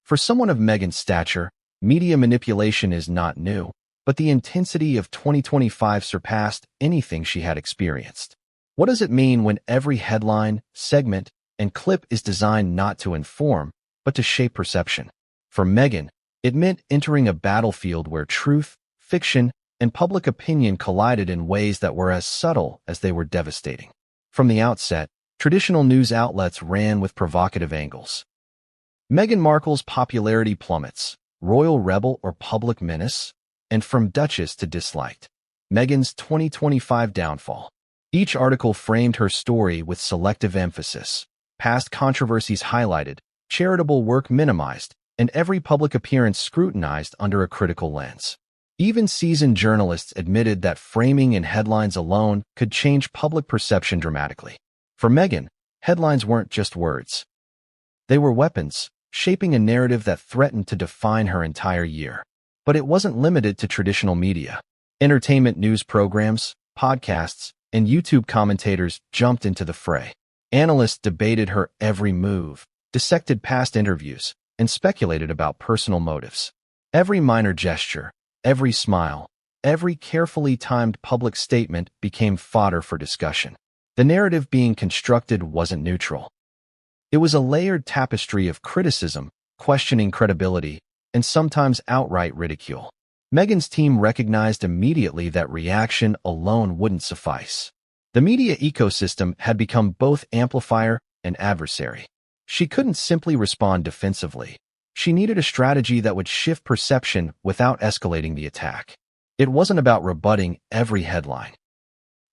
For someone of Meghan's stature, media manipulation is not new, but the intensity of 2025 surpassed anything she had experienced. What does it mean when every headline, segment, and clip is designed not to inform, but to shape perception? For Meghan, it meant entering a battlefield where truth, fiction, and public opinion collided in ways that were as subtle as they were devastating. From the outset, traditional news outlets ran with provocative angles. Meghan Markle's popularity plummets, royal rebel or public menace, and from duchess to disliked. Meghan's 2025 downfall. Each article framed her story with selective emphasis, past controversies highlighted, charitable work minimized, and every public appearance scrutinized under a critical lens. Even seasoned journalists admitted that framing and headlines alone could change public perception dramatically. For Meghan, headlines weren't just words. They were weapons, shaping a narrative that threatened to define her entire year. But it wasn't limited to traditional media. Entertainment news programs, podcasts, and YouTube commentators jumped into the fray. Analysts debated her every move, dissected past interviews, and speculated about personal motives. Every minor gesture, every smile, every carefully timed public statement became fodder for discussion. The narrative being constructed wasn't neutral. It was a layered tapestry of criticism, questioning credibility, and sometimes outright ridicule. Meghan's team recognized immediately that reaction alone wouldn't suffice. The media ecosystem had become both amplifier and adversary. She couldn't simply respond defensively. She needed a strategy that would shift perception without escalating the attack. It wasn't about rebutting every headline.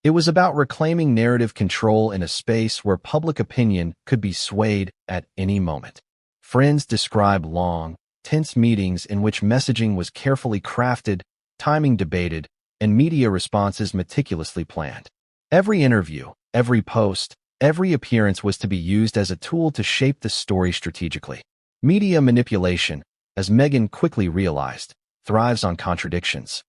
It was about reclaiming narrative control in a space where public opinion could be swayed at any moment. Friends describe long, tense meetings in which messaging was carefully crafted, timing debated, and media responses meticulously planned. Every interview, every post, every appearance was to be used as a tool to shape the story strategically. Media manipulation, as Meghan quickly realized, thrives on contradictions.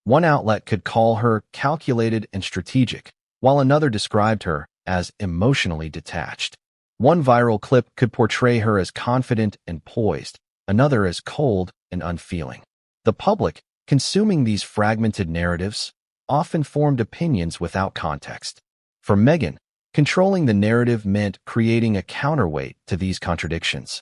One outlet could call her calculated and strategic, while another described her as emotionally detached. One viral clip could portray her as confident and poised, another as cold and unfeeling. The public, consuming these fragmented narratives, often formed opinions without context. For Meghan, controlling the narrative meant creating a counterweight to these contradictions.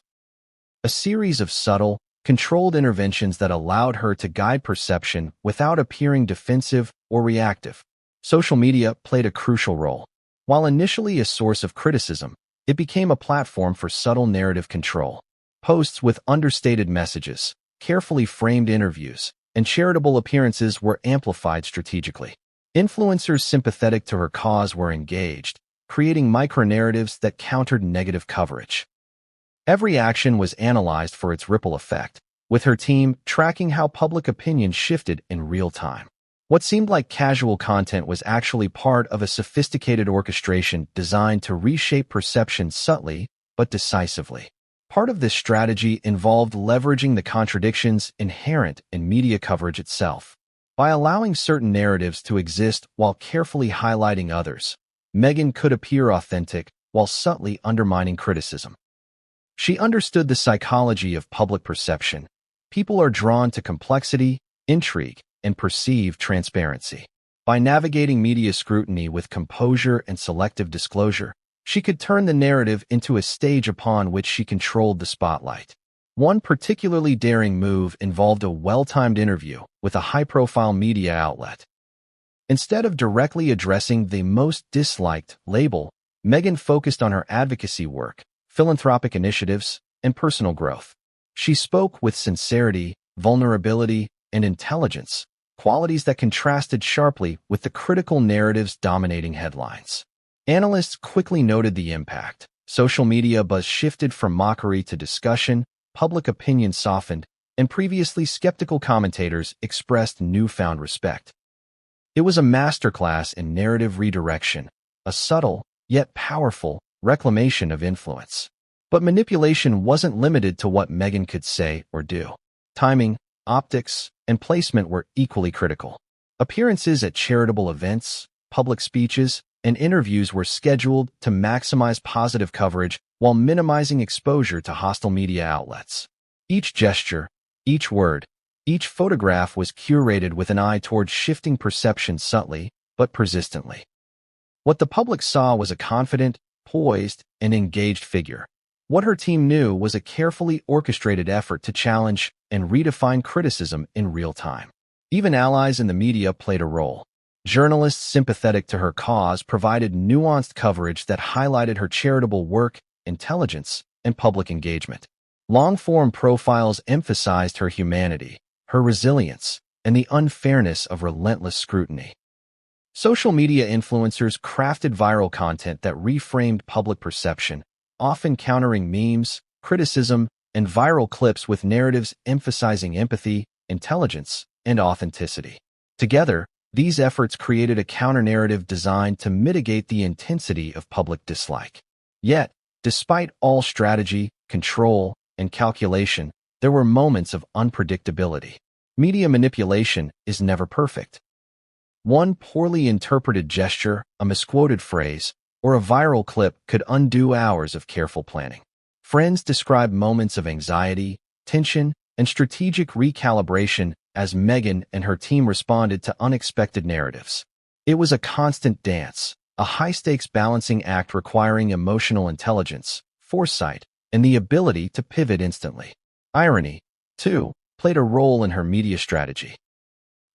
A series of subtle, controlled interventions that allowed her to guide perception without appearing defensive or reactive. Social media played a crucial role. While initially a source of criticism, it became a platform for subtle narrative control. Posts with understated messages, carefully framed interviews, and charitable appearances were amplified strategically. Influencers sympathetic to her cause were engaged, creating micro-narratives that countered negative coverage. Every action was analyzed for its ripple effect, with her team tracking how public opinion shifted in real time. What seemed like casual content was actually part of a sophisticated orchestration designed to reshape perception subtly but decisively. Part of this strategy involved leveraging the contradictions inherent in media coverage itself. By allowing certain narratives to exist while carefully highlighting others, Meghan could appear authentic while subtly undermining criticism. She understood the psychology of public perception. People are drawn to complexity, intrigue, and perceived transparency. By navigating media scrutiny with composure and selective disclosure, she could turn the narrative into a stage upon which she controlled the spotlight. One particularly daring move involved a well-timed interview with a high-profile media outlet. Instead of directly addressing the most disliked label, Meghan focused on her advocacy work, philanthropic initiatives, and personal growth. She spoke with sincerity, vulnerability, and intelligence, qualities that contrasted sharply with the critical narratives dominating headlines. Analysts quickly noted the impact. Social media buzz shifted from mockery to discussion, public opinion softened, and previously skeptical commentators expressed newfound respect. It was a masterclass in narrative redirection, a subtle, yet powerful, reclamation of influence. But manipulation wasn't limited to what Meghan could say or do. Timing, optics, and placement were equally critical. Appearances at charitable events, public speeches, and interviews were scheduled to maximize positive coverage while minimizing exposure to hostile media outlets. Each gesture, each word, each photograph was curated with an eye toward shifting perception subtly but persistently. What the public saw was a confident, poised, and engaged figure. What her team knew was a carefully orchestrated effort to challenge and redefine criticism in real time. Even allies in the media played a role. Journalists sympathetic to her cause provided nuanced coverage that highlighted her charitable work, intelligence, and public engagement. Long-form profiles emphasized her humanity, her resilience, and the unfairness of relentless scrutiny. Social media influencers crafted viral content that reframed public perception, often countering memes, criticism, and viral clips with narratives emphasizing empathy, intelligence, and authenticity. Together, these efforts created a counter-narrative designed to mitigate the intensity of public dislike. Yet, despite all strategy, control, and calculation, there were moments of unpredictability. Media manipulation is never perfect. One poorly interpreted gesture, a misquoted phrase, or a viral clip could undo hours of careful planning. Friends describe moments of anxiety, tension, and strategic recalibration as Meghan and her team responded to unexpected narratives. It was a constant dance, a high-stakes balancing act requiring emotional intelligence, foresight, and the ability to pivot instantly. Irony, too, played a role in her media strategy.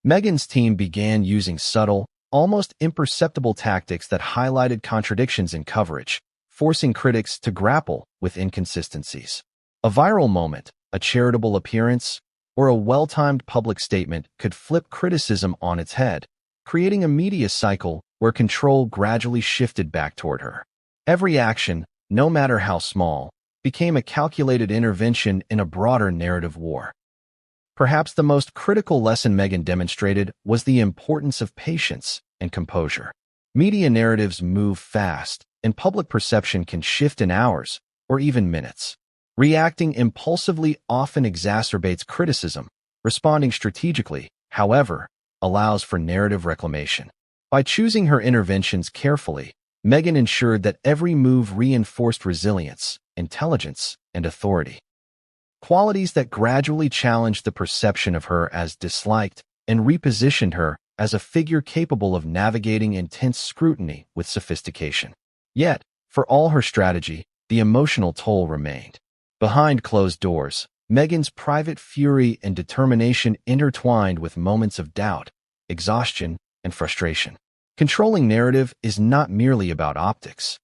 Meghan's team began using subtle, almost imperceptible tactics that highlighted contradictions in coverage, forcing critics to grapple with inconsistencies. A viral moment, a charitable appearance, or a well-timed public statement could flip criticism on its head, creating a media cycle where control gradually shifted back toward her. Every action, no matter how small, became a calculated intervention in a broader narrative war. Perhaps the most critical lesson Meghan demonstrated was the importance of patience and composure. Media narratives move fast, and public perception can shift in hours or even minutes. Reacting impulsively often exacerbates criticism. Responding strategically, however, allows for narrative reclamation. By choosing her interventions carefully, Meghan ensured that every move reinforced resilience, intelligence, and authority. Qualities that gradually challenged the perception of her as disliked and repositioned her as a figure capable of navigating intense scrutiny with sophistication. Yet, for all her strategy, the emotional toll remained. Behind closed doors, Meghan's private fury and determination intertwined with moments of doubt, exhaustion, and frustration. Controlling narrative is not merely about optics.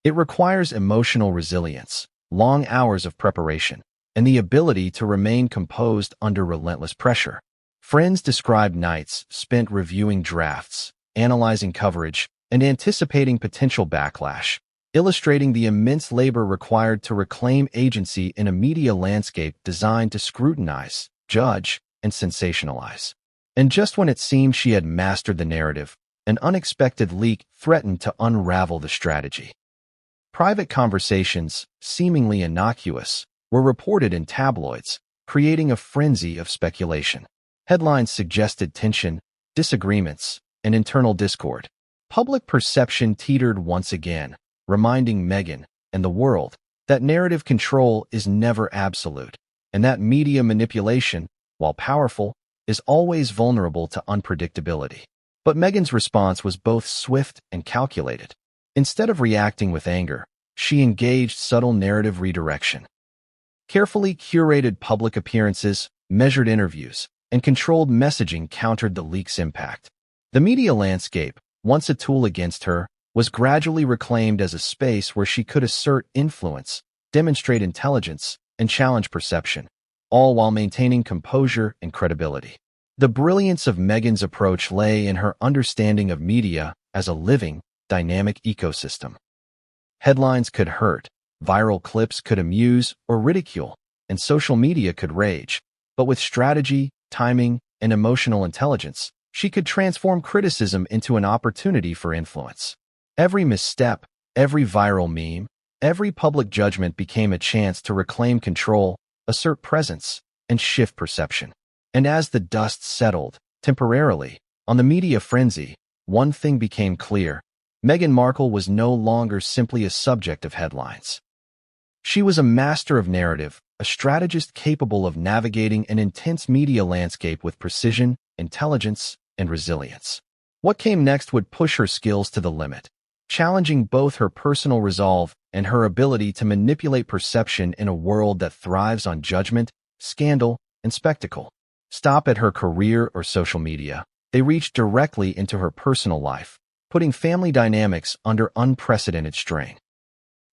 It requires emotional resilience, long hours of preparation, and the ability to remain composed under relentless pressure. Friends described nights spent reviewing drafts, analyzing coverage, and anticipating potential backlash, illustrating the immense labor required to reclaim agency in a media landscape designed to scrutinize, judge, and sensationalize. And just when it seemed she had mastered the narrative, an unexpected leak threatened to unravel the strategy. Private conversations, seemingly innocuous, were reported in tabloids, creating a frenzy of speculation. Headlines suggested tension, disagreements, and internal discord. Public perception teetered once again, reminding Meghan and the world that narrative control is never absolute, and that media manipulation, while powerful, is always vulnerable to unpredictability. But Meghan's response was both swift and calculated. Instead of reacting with anger, she engaged subtle narrative redirection. Carefully curated public appearances, measured interviews, and controlled messaging countered the leak's impact. The media landscape, once a tool against her, was gradually reclaimed as a space where she could assert influence, demonstrate intelligence, and challenge perception, all while maintaining composure and credibility. The brilliance of Meghan's approach lay in her understanding of media as a living, dynamic ecosystem. Headlines could hurt, viral clips could amuse or ridicule, and social media could rage. But with strategy, timing, and emotional intelligence, she could transform criticism into an opportunity for influence. Every misstep, every viral meme, every public judgment became a chance to reclaim control, assert presence, and shift perception. And as the dust settled, temporarily, on the media frenzy, one thing became clear: Meghan Markle was no longer simply a subject of headlines. She was a master of narrative, a strategist capable of navigating an intense media landscape with precision, intelligence, and resilience. What came next would push her skills to the limit, challenging both her personal resolve and her ability to manipulate perception in a world that thrives on judgment, scandal, and spectacle. Stop at her career or social media. They reached directly into her personal life, putting family dynamics under unprecedented strain.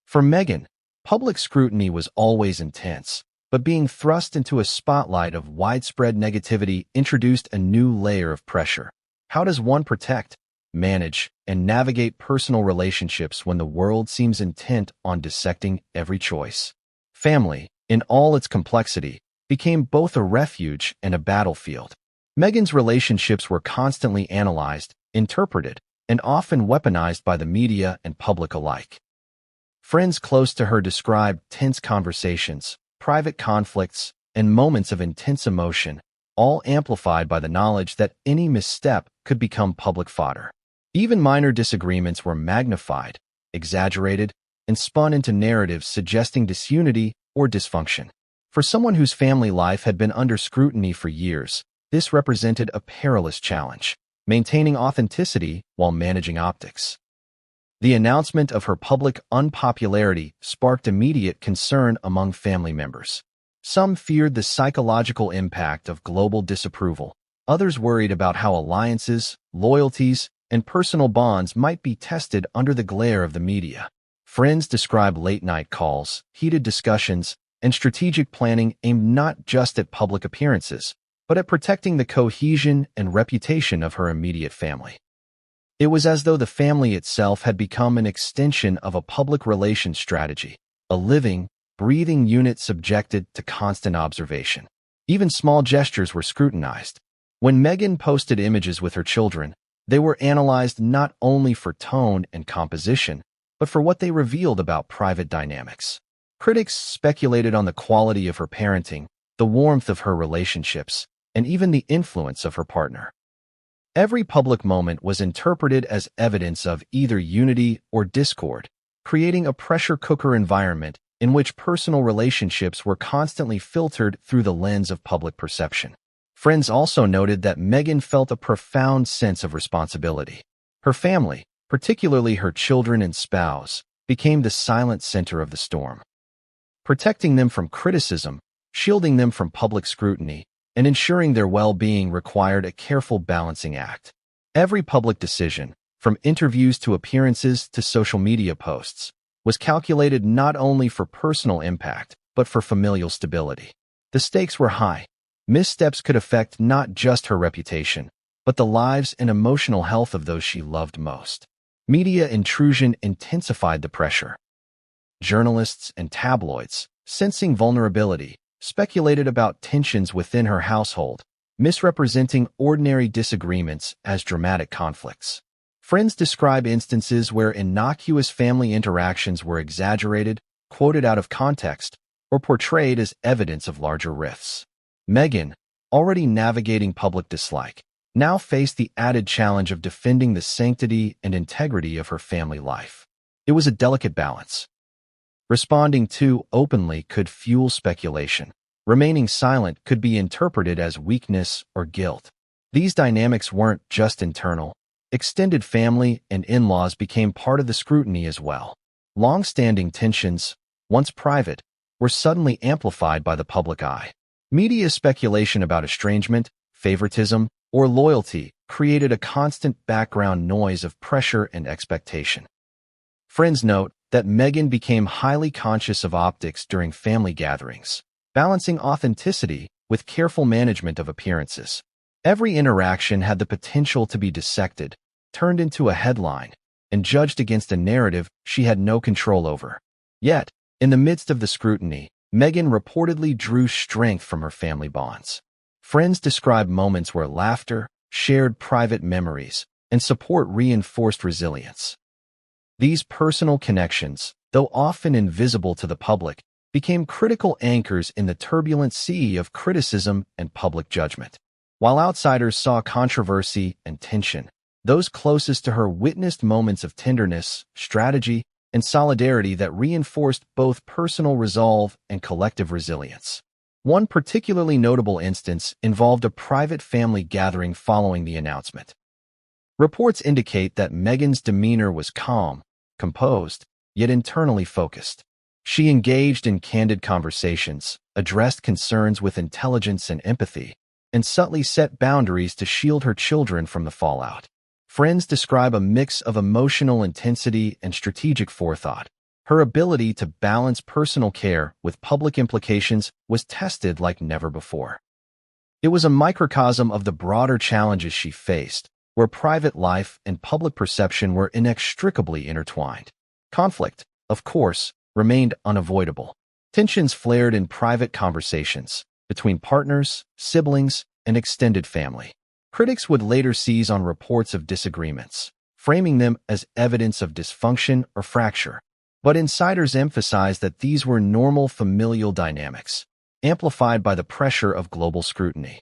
For Meghan, public scrutiny was always intense, but being thrust into a spotlight of widespread negativity introduced a new layer of pressure. How does one protect, manage, and navigate personal relationships when the world seems intent on dissecting every choice? Family, in all its complexity, became both a refuge and a battlefield. Meghan's relationships were constantly analyzed, interpreted, and often weaponized by the media and public alike. Friends close to her described tense conversations, private conflicts, and moments of intense emotion, all amplified by the knowledge that any misstep could become public fodder. Even minor disagreements were magnified, exaggerated, and spun into narratives suggesting disunity or dysfunction. For someone whose family life had been under scrutiny for years, this represented a perilous challenge, maintaining authenticity while managing optics. The announcement of her public unpopularity sparked immediate concern among family members. Some feared the psychological impact of global disapproval. Others worried about how alliances, loyalties, and personal bonds might be tested under the glare of the media. Friends described late-night calls, heated discussions, and strategic planning aimed not just at public appearances, but at protecting the cohesion and reputation of her immediate family. It was as though the family itself had become an extension of a public relations strategy, a living, breathing unit subjected to constant observation. Even small gestures were scrutinized. When Meghan posted images with her children, they were analyzed not only for tone and composition, but for what they revealed about private dynamics. Critics speculated on the quality of her parenting, the warmth of her relationships, and even the influence of her partner. Every public moment was interpreted as evidence of either unity or discord, creating a pressure cooker environment in which personal relationships were constantly filtered through the lens of public perception. Friends also noted that Meghan felt a profound sense of responsibility. Her family, particularly her children and spouse, became the silent center of the storm. Protecting them from criticism, shielding them from public scrutiny, and ensuring their well-being required a careful balancing act. Every public decision, from interviews to appearances to social media posts, was calculated not only for personal impact, but for familial stability. The stakes were high. Missteps could affect not just her reputation, but the lives and emotional health of those she loved most. Media intrusion intensified the pressure. Journalists and tabloids, sensing vulnerability, speculated about tensions within her household, misrepresenting ordinary disagreements as dramatic conflicts. Friends describe instances where innocuous family interactions were exaggerated, quoted out of context, or portrayed as evidence of larger rifts. Meghan, already navigating public dislike, now faced the added challenge of defending the sanctity and integrity of her family life. It was a delicate balance. Responding too openly could fuel speculation. Remaining silent could be interpreted as weakness or guilt. These dynamics weren't just internal. Extended family and in-laws became part of the scrutiny as well. Long-standing tensions, once private, were suddenly amplified by the public eye. Media speculation about estrangement, favoritism, or loyalty created a constant background noise of pressure and expectation. Friends note that Meghan became highly conscious of optics during family gatherings, balancing authenticity with careful management of appearances. Every interaction had the potential to be dissected, turned into a headline, and judged against a narrative she had no control over. Yet, in the midst of the scrutiny, Meghan reportedly drew strength from her family bonds. Friends describe moments where laughter, shared private memories, and support reinforced resilience. These personal connections, though often invisible to the public, became critical anchors in the turbulent sea of criticism and public judgment. While outsiders saw controversy and tension, those closest to her witnessed moments of tenderness, strategy, and solidarity that reinforced both personal resolve and collective resilience. One particularly notable instance involved a private family gathering following the announcement. Reports indicate that Meghan's demeanor was calm, composed, yet internally focused. She engaged in candid conversations, addressed concerns with intelligence and empathy, and subtly set boundaries to shield her children from the fallout. Friends describe a mix of emotional intensity and strategic forethought. Her ability to balance personal care with public implications was tested like never before. It was a microcosm of the broader challenges she faced, where private life and public perception were inextricably intertwined. Conflict, of course, remained unavoidable. Tensions flared in private conversations between partners, siblings, and extended family. Critics would later seize on reports of disagreements, framing them as evidence of dysfunction or fracture. But insiders emphasized that these were normal familial dynamics, amplified by the pressure of global scrutiny.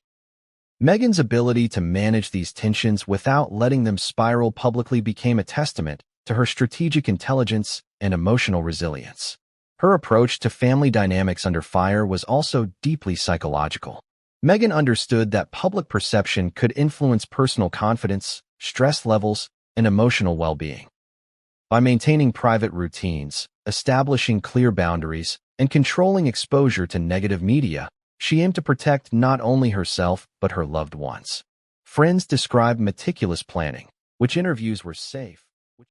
Meghan's ability to manage these tensions without letting them spiral publicly became a testament to her strategic intelligence and emotional resilience. Her approach to family dynamics under fire was also deeply psychological. Meghan understood that public perception could influence personal confidence, stress levels, and emotional well-being. By maintaining private routines, establishing clear boundaries, and controlling exposure to negative media, she aimed to protect not only herself but her loved ones. Friends described meticulous planning, which interviews were safe.